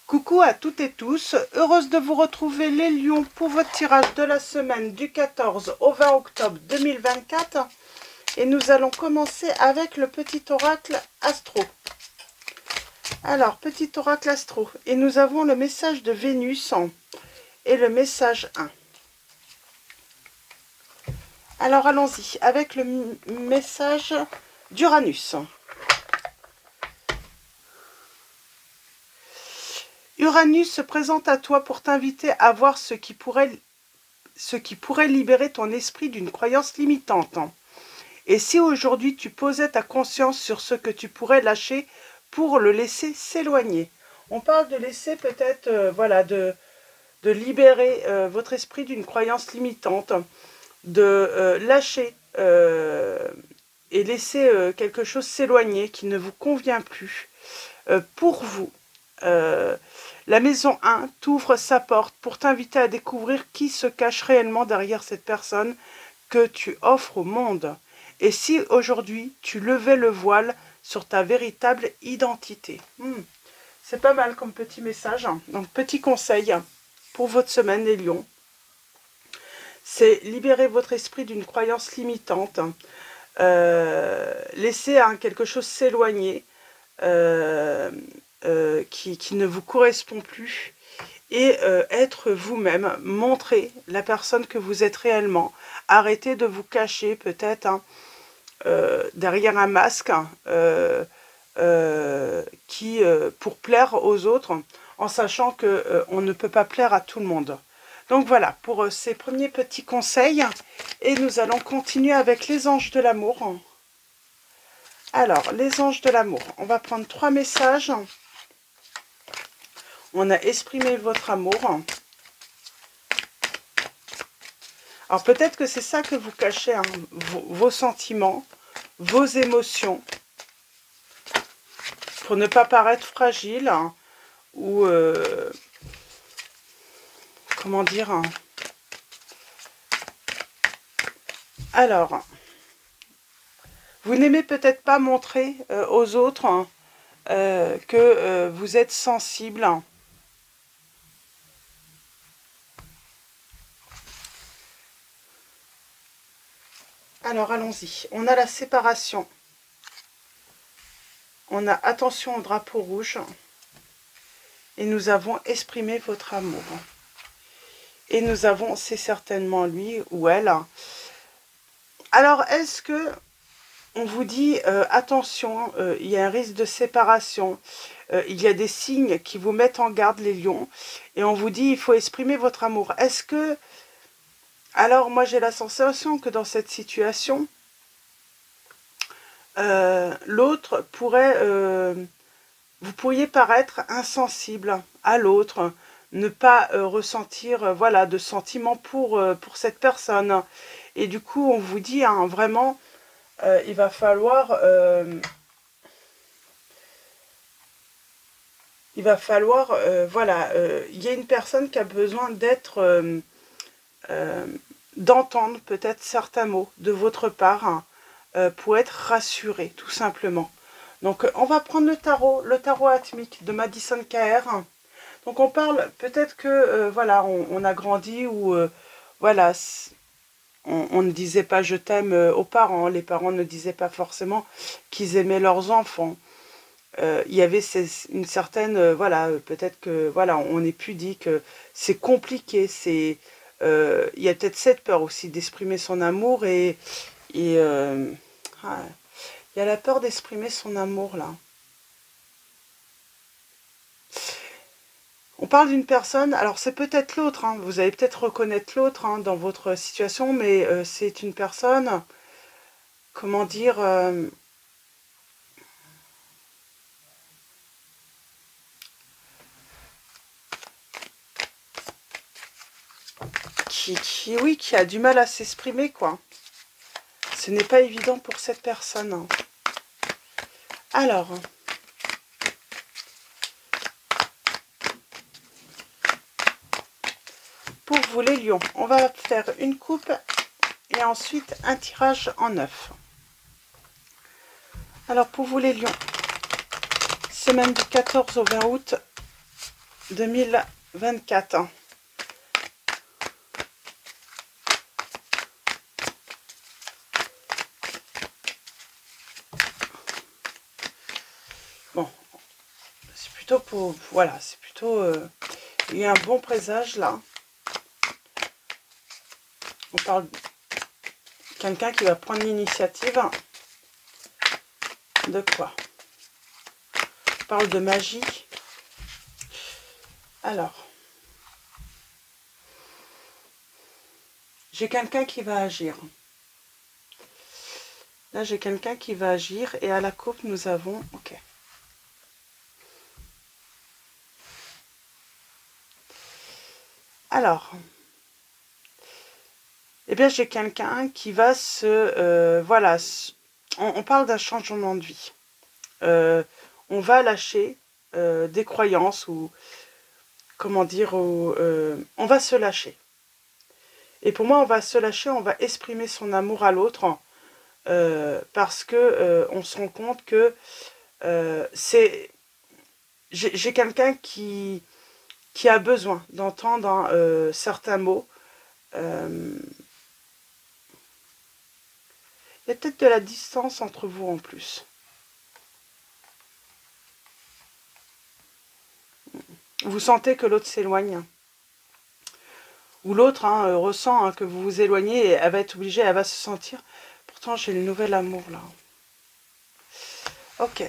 Coucou à toutes et tous, heureuse de vous retrouver les lions pour votre tirage de la semaine du 14 au 20 octobre 2024 et nous allons commencer avec le petit oracle astro. Alors, petit oracle astro, et nous avons le message de Vénus et le message 1. Alors allons-y avec le message d'Uranus. Uranus se présente à toi pour t'inviter à voir ce qui pourrait libérer ton esprit d'une croyance limitante. Et si aujourd'hui tu posais ta conscience sur ce que tu pourrais lâcher pour le laisser s'éloigner. On parle de laisser peut-être, de libérer votre esprit d'une croyance limitante, de lâcher et laisser quelque chose s'éloigner qui ne vous convient plus pour vous. La maison 1 t'ouvre sa porte pour t'inviter à découvrir qui se cache réellement derrière cette personne que tu offres au monde. Et si aujourd'hui tu levais le voile sur ta véritable identité. C'est pas mal comme petit message. Donc petit conseil pour votre semaine les lions. C'est libérer votre esprit d'une croyance limitante. Laisser quelque chose s'éloigner. Qui ne vous correspond plus et être vous-même, montrer la personne que vous êtes réellement, arrêtez de vous cacher peut-être derrière un masque pour plaire aux autres en sachant que on ne peut pas plaire à tout le monde. Donc voilà pour ces premiers petits conseils et nous allons continuer avec les anges de l'amour. Alors les anges de l'amour, on va prendre 3 messages. On a exprimé votre amour. Alors peut-être que c'est ça que vous cachez, vos sentiments, vos émotions, pour ne pas paraître fragile, ou comment dire. Alors, vous n'aimez peut-être pas montrer aux autres que vous êtes sensible. Alors, allons-y. On a la séparation. On a attention au drapeau rouge. Et nous avons exprimé votre amour. Et nous avons, c'est certainement lui ou elle. Alors, est-ce que on vous dit, attention, il y a un risque de séparation. Il y a des signes qui vous mettent en garde, les lions. Et on vous dit, il faut exprimer votre amour. Est-ce que... Alors, moi, j'ai la sensation que dans cette situation, l'autre pourrait... vous pourriez paraître insensible à l'autre, ne pas ressentir de sentiments pour cette personne. Et du coup, on vous dit vraiment, il va falloir... il y a une personne qui a besoin d'être... d'entendre peut-être certains mots de votre part pour être rassuré, tout simplement. Donc, on va prendre le tarot atmique de Madison Caher. Donc, on parle peut-être que, on a grandi où, on ne disait pas « je t'aime » aux parents. Les parents ne disaient pas forcément qu'ils aimaient leurs enfants. Il y avait une certaine, peut-être que, on est pudique, c'est compliqué, c'est... il y a peut-être cette peur aussi d'exprimer son amour et il y a la peur d'exprimer son amour là. On parle d'une personne, alors c'est peut-être l'autre, vous allez peut-être reconnaître l'autre dans votre situation, mais c'est une personne, comment dire, qui a du mal à s'exprimer, quoi. Ce n'est pas évident pour cette personne. Alors, pour vous les lions, on va faire une coupe et ensuite un tirage en 9. Alors pour vous les lions, semaine du 14 au 20 août 2024. Bon, c'est plutôt pour... Voilà, c'est plutôt... il y a un bon présage là. On parle de quelqu'un qui va prendre l'initiative. De quoi? On parle de magie. Alors, j'ai quelqu'un qui va agir. Là, j'ai quelqu'un qui va agir. Et à la coupe, nous avons... Ok. Alors, eh bien, j'ai quelqu'un qui va se... voilà, on parle d'un changement de vie. On va lâcher des croyances ou... Comment dire, on va se lâcher. Et pour moi, on va se lâcher, on va exprimer son amour à l'autre parce que on se rend compte que c'est... J'ai quelqu'un qui a besoin d'entendre certains mots. Il y a peut-être de la distance entre vous en plus. Vous sentez que l'autre s'éloigne. Ou l'autre ressent que vous vous éloignez et elle va être obligée, elle va se sentir. Pourtant, j'ai le nouvel amour là. Ok.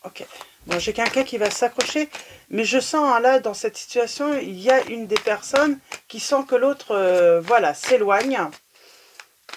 Ok. Bon, j'ai quelqu'un qui va s'accrocher, mais je sens là, dans cette situation, il y a une des personnes qui sent que l'autre, voilà, s'éloigne.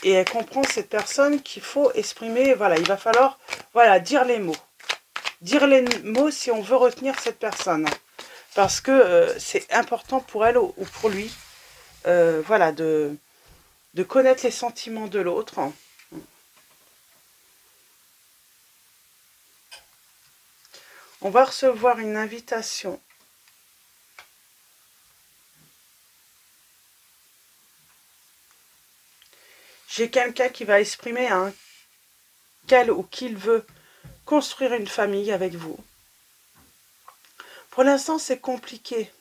Et elle comprend cette personne qu'il faut exprimer, voilà, il va falloir, voilà, dire les mots. Dire les mots si on veut retenir cette personne. Parce que c'est important pour elle ou pour lui, voilà, de connaître les sentiments de l'autre. On va recevoir une invitation. J'ai quelqu'un qui va exprimer qu'elle ou qu'il veut construire une famille avec vous. Pour l'instant, c'est compliqué.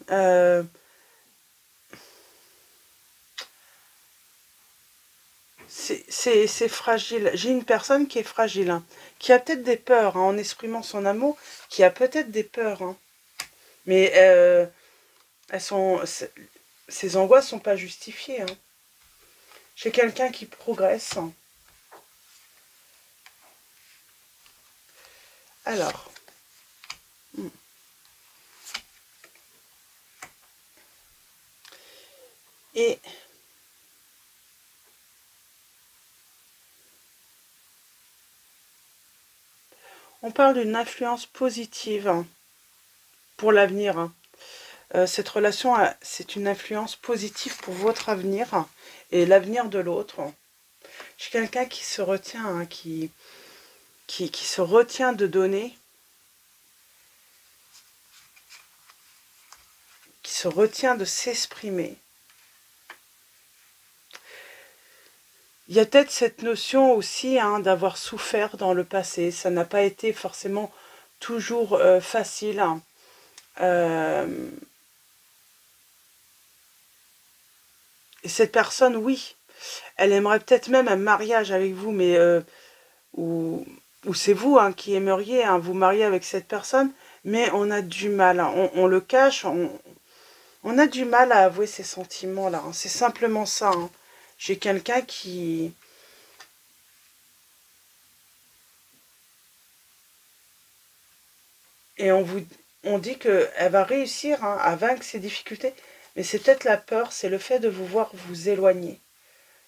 C'est fragile. J'ai une personne qui est fragile, qui a peut-être des peurs en exprimant son amour, qui a peut-être des peurs. Mais elles sont, ces angoisses ne sont pas justifiées. J'ai quelqu'un qui progresse. Alors. Et on parle d'une influence positive pour l'avenir. Cette relation, c'est une influence positive pour votre avenir et l'avenir de l'autre. J'ai quelqu'un qui se retient, qui se retient de donner, qui se retient de s'exprimer. Il y a peut-être cette notion aussi d'avoir souffert dans le passé. Ça n'a pas été forcément toujours facile. Et cette personne, oui, elle aimerait peut-être même un mariage avec vous, mais ou c'est vous qui aimeriez vous marier avec cette personne, mais on a du mal, on le cache, on a du mal à avouer ces sentiments-là. C'est simplement ça. J'ai quelqu'un qui... Et on dit qu'elle va réussir à vaincre ses difficultés, mais c'est peut-être la peur, c'est le fait de vous voir vous éloigner.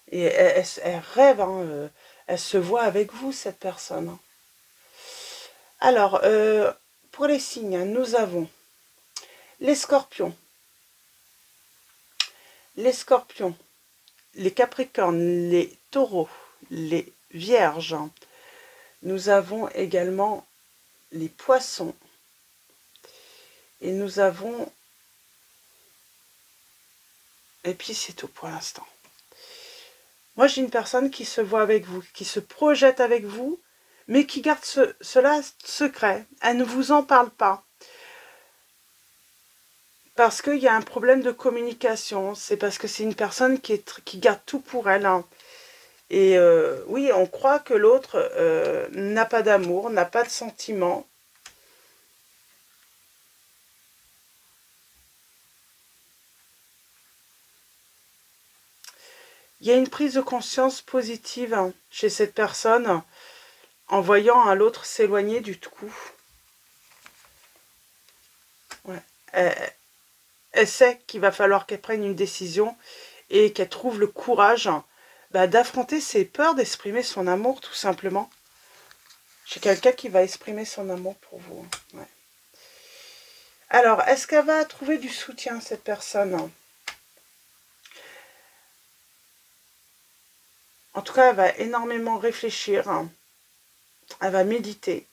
Et elle rêve, elle se voit avec vous, cette personne. Alors, pour les signes, nous avons les scorpions, les capricornes, les taureaux, les vierges. Nous avons également les poissons. Et nous avons... Et puis c'est tout pour l'instant. Moi, j'ai une personne qui se voit avec vous, qui se projette avec vous, mais qui garde cela secret. Elle ne vous en parle pas. Parce qu'il y a un problème de communication. C'est parce que c'est une personne qui garde tout pour elle. Hein. Et oui, on croit que l'autre n'a pas d'amour, n'a pas de sentiments. Il y a une prise de conscience positive hein, chez cette personne en voyant l'autre s'éloigner du tout. Ouais. Elle sait qu'il va falloir qu'elle prenne une décision et qu'elle trouve le courage d'affronter ses peurs, d'exprimer son amour tout simplement. J'ai quelqu'un qui va exprimer son amour pour vous. Ouais. Alors, est-ce qu'elle va trouver du soutien, cette personne? En tout cas, elle va énormément réfléchir. Elle va méditer.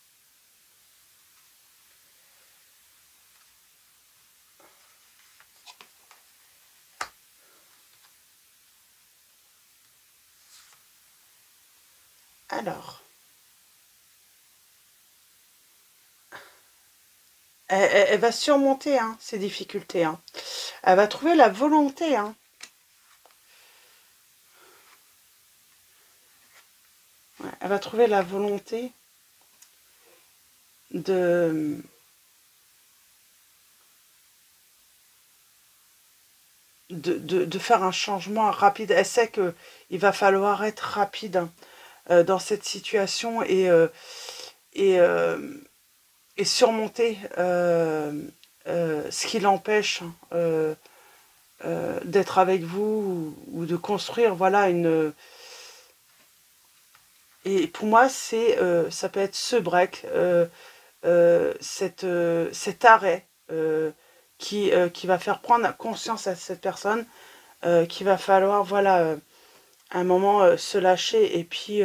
Alors, elle va surmonter ces difficultés. Elle va trouver la volonté. Ouais, elle va trouver la volonté de faire un changement rapide. Elle sait qu'il va falloir être rapide dans cette situation et surmonter ce qui l'empêche d'être avec vous ou de construire, voilà, une... Et pour moi, ça peut être ce break, cet arrêt qui va faire prendre conscience à cette personne qu'il va falloir, voilà, à un moment se lâcher et puis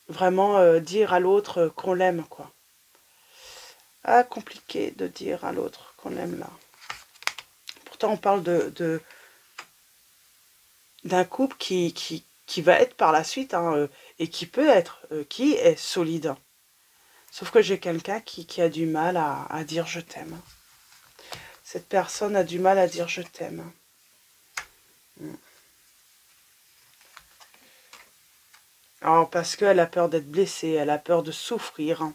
vraiment dire à l'autre qu'on l'aime, quoi. Ah, compliqué de dire à l'autre qu'on l'aime, là. Pourtant, on parle d'un couple qui va être par la suite, et qui peut être, qui est solide. Sauf que j'ai quelqu'un qui a du mal à dire je t'aime. Cette personne a du mal à dire je t'aime. Alors, parce qu'elle a peur d'être blessée, elle a peur de souffrir.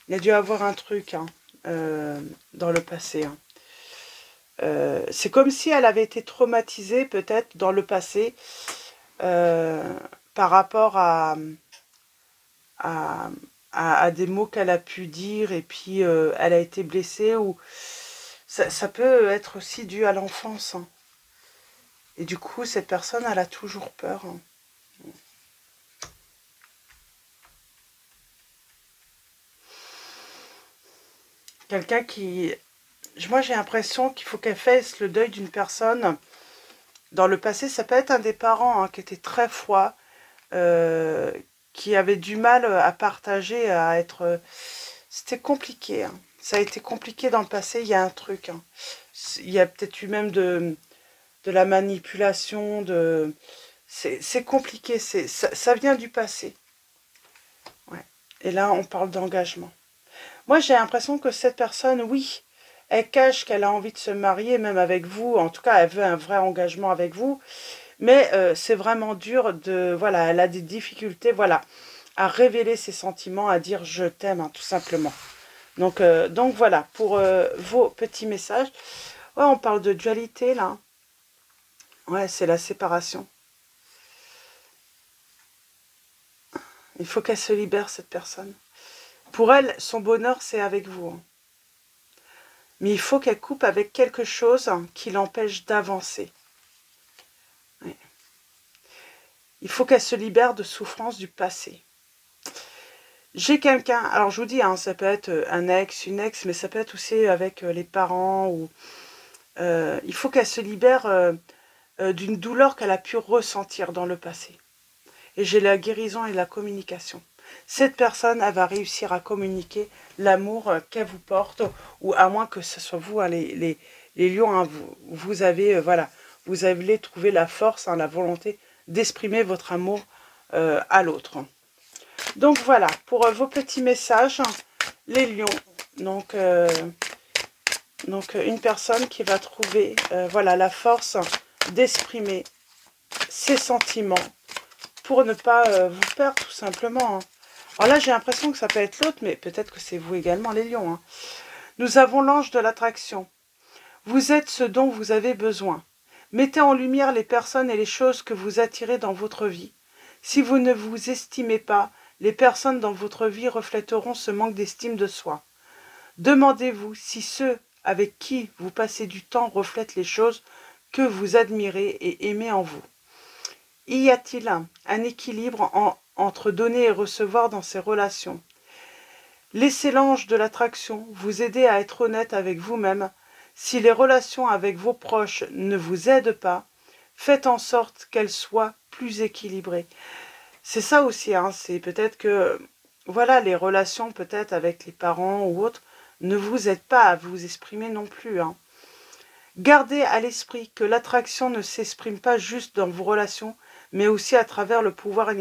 Il y a dû avoir un truc dans le passé. C'est comme si elle avait été traumatisée peut-être dans le passé par rapport à des mots qu'elle a pu dire et puis elle a été blessée ou ça peut être aussi dû à l'enfance. Et du coup, cette personne, elle a toujours peur. Quelqu'un qui... Moi, j'ai l'impression qu'il faut qu'elle fasse le deuil d'une personne. Dans le passé, ça peut être un des parents qui était très froid, qui avait du mal à partager, à être... C'était compliqué. Ça a été compliqué dans le passé, il y a un truc. Il y a peut-être eu même de la manipulation, c'est compliqué, ça vient du passé. Ouais. Et là, on parle d'engagement. Moi, j'ai l'impression que cette personne, oui, elle cache qu'elle a envie de se marier, même avec vous. En tout cas, elle veut un vrai engagement avec vous. Mais c'est vraiment dur de... Voilà, elle a des difficultés, voilà, à révéler ses sentiments, à dire « je t'aime », tout simplement. Donc voilà, pour vos petits messages. Ouais, on parle de dualité, là. Ouais, c'est la séparation. Il faut qu'elle se libère, cette personne. Pour elle, son bonheur, c'est avec vous. Mais il faut qu'elle coupe avec quelque chose qui l'empêche d'avancer. Oui. Il faut qu'elle se libère de souffrances du passé. J'ai quelqu'un, alors je vous dis, ça peut être un ex, une ex, mais ça peut être aussi avec les parents. Ou il faut qu'elle se libère d'une douleur qu'elle a pu ressentir dans le passé. Et j'ai la guérison et la communication. Cette personne, elle va réussir à communiquer l'amour qu'elle vous porte, ou à moins que ce soit vous, les lions, vous avez, voilà, vous avez trouvé la force, la volonté d'exprimer votre amour à l'autre. Donc voilà, pour vos petits messages, les lions. Donc une personne qui va trouver voilà, la force d'exprimer ses sentiments pour ne pas vous perdre tout simplement. Alors là, j'ai l'impression que ça peut être l'autre, mais peut-être que c'est vous également, les lions. Nous avons l'ange de l'attraction. Vous êtes ce dont vous avez besoin. Mettez en lumière les personnes et les choses que vous attirez dans votre vie. Si vous ne vous estimez pas, les personnes dans votre vie reflèteront ce manque d'estime de soi. Demandez-vous si ceux avec qui vous passez du temps reflètent les choses que vous admirez et aimez en vous. Y a-t-il un équilibre entre donner et recevoir dans ces relations? Laissez l'ange de l'attraction vous aider à être honnête avec vous-même. Si les relations avec vos proches ne vous aident pas, faites en sorte qu'elles soient plus équilibrées. C'est ça aussi, c'est peut-être que voilà, les relations peut-être avec les parents ou autres ne vous aident pas à vous exprimer non plus. Gardez à l'esprit que l'attraction ne s'exprime pas juste dans vos relations, mais aussi à travers le pouvoir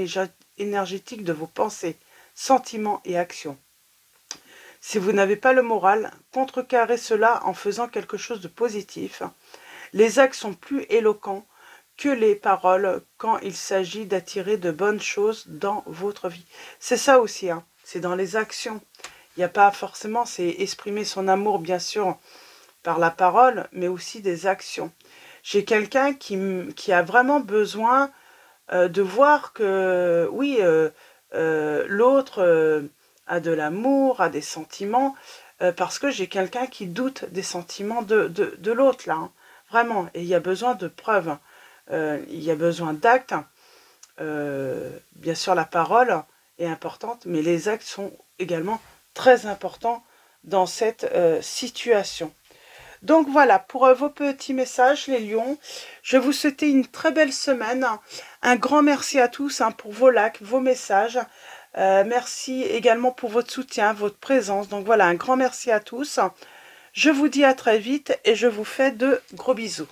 énergétique de vos pensées, sentiments et actions. Si vous n'avez pas le moral, contrecarrez cela en faisant quelque chose de positif. Les actes sont plus éloquents que les paroles quand il s'agit d'attirer de bonnes choses dans votre vie. C'est ça aussi, c'est dans les actions. Il n'y a pas forcément, c'est exprimer son amour bien sûr par la parole, mais aussi des actions. J'ai quelqu'un qui a vraiment besoin de voir que, oui, l'autre a de l'amour, a des sentiments, parce que j'ai quelqu'un qui doute des sentiments de l'autre, là, vraiment. Et il y a besoin de preuves, il y a besoin d'actes. Bien sûr, la parole est importante, mais les actes sont également très importants dans cette situation. Donc voilà, pour vos petits messages, les lions, je vous souhaite une très belle semaine. Un grand merci à tous pour vos likes, vos messages. Merci également pour votre soutien, votre présence. Donc voilà, un grand merci à tous. Je vous dis à très vite et je vous fais de gros bisous.